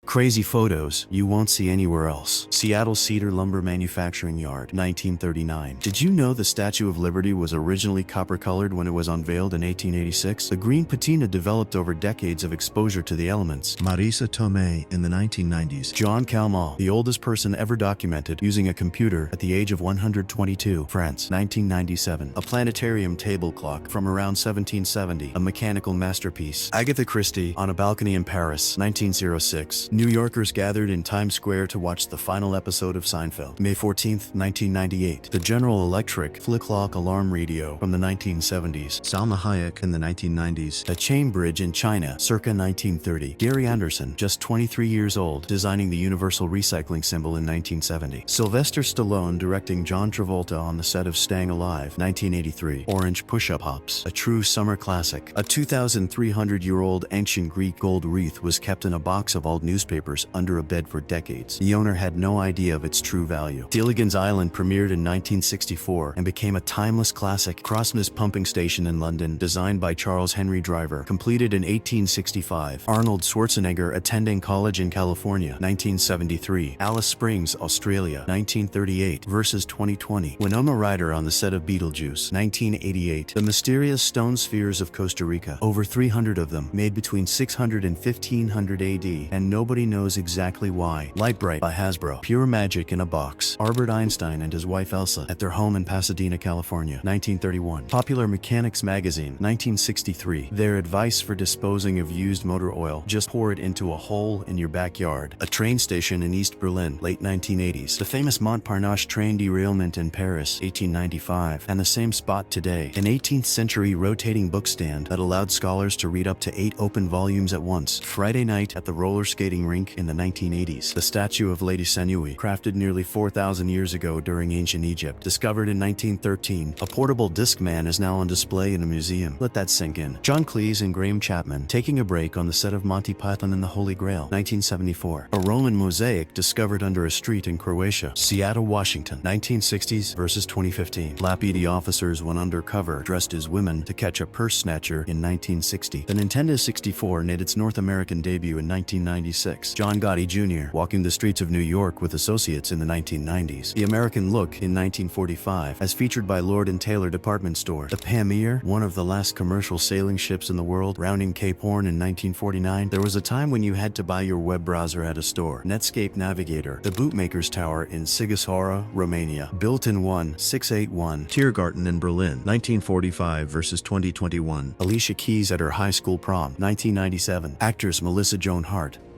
Crazy photos you won't see anywhere else. Seattle Cedar Lumber Manufacturing Yard, 1939. Did you know the Statue of Liberty was originally copper-colored when it was unveiled in 1886? The green patina developed over decades of exposure to the elements. Marisa Tomei in the 1990s. John Calment, the oldest person ever documented using a computer at the age of 122. France, 1997. A planetarium table clock from around 1770. A mechanical masterpiece. Agatha Christie on a balcony in Paris, 1906. New Yorkers gathered in Times Square to watch the final episode of Seinfeld. May 14, 1998. The General Electric flip-clock alarm radio from the 1970s. Salma Hayek in the 1990s. A chain bridge in China, circa 1930. Gary Anderson, just 23 years old, designing the universal recycling symbol in 1970. Sylvester Stallone directing John Travolta on the set of Staying Alive, 1983. Orange push-up hops, a true summer classic. A 2,300-year-old ancient Greek gold wreath was kept in a box of old newspapers under a bed for decades. The owner had no idea of its true value. Gilligan's Island premiered in 1964 and became a timeless classic. Crossness Pumping Station in London, designed by Charles Henry Driver, completed in 1865. Arnold Schwarzenegger attending college in California, 1973. Alice Springs, Australia, 1938 versus 2020. Winona Ryder on the set of Beetlejuice, 1988. The mysterious stone spheres of Costa Rica, over 300 of them, made between 600 and 1500 AD, and nobody knows exactly why. Lightbright by Hasbro, pure magic in a box. Albert Einstein and his wife Elsa at their home in Pasadena, California, 1931. Popular Mechanics magazine, 1963. Their advice for disposing of used motor oil: just pour it into a hole in your backyard. A train station in East Berlin, late 1980s. The famous Montparnasse train derailment in Paris, 1895, and the same spot today. An 18th century rotating bookstand that allowed scholars to read up to 8 open volumes at once. Friday night at the roller skating rink in the 1980s. The statue of Lady Senui, crafted nearly 4,000 years ago during ancient Egypt, discovered in 1913. A portable Discman is now on display in a museum. Let that sink in. John Cleese and Graham Chapman taking a break on the set of Monty Python and the Holy Grail, 1974. A Roman mosaic discovered under a street in Croatia. Seattle, Washington, 1960s versus 2015. Lapd officers went undercover dressed as women to catch a purse snatcher in 1960. The Nintendo 64 made its North American debut in 1996. John Gotti Jr. walking the streets of New York with associates in the 1990s. The American Look in 1945, as featured by Lord & Taylor department store. The Pamir, one of the last commercial sailing ships in the world, rounding Cape Horn in 1949. There was a time when you had to buy your web browser at a store. Netscape Navigator. The Bootmakers Tower in Sighisoara, Romania. Built in 1681. Tiergarten in Berlin, 1945 versus 2021. Alicia Keys at her high school prom, 1997. Actress Melissa Joan Hart.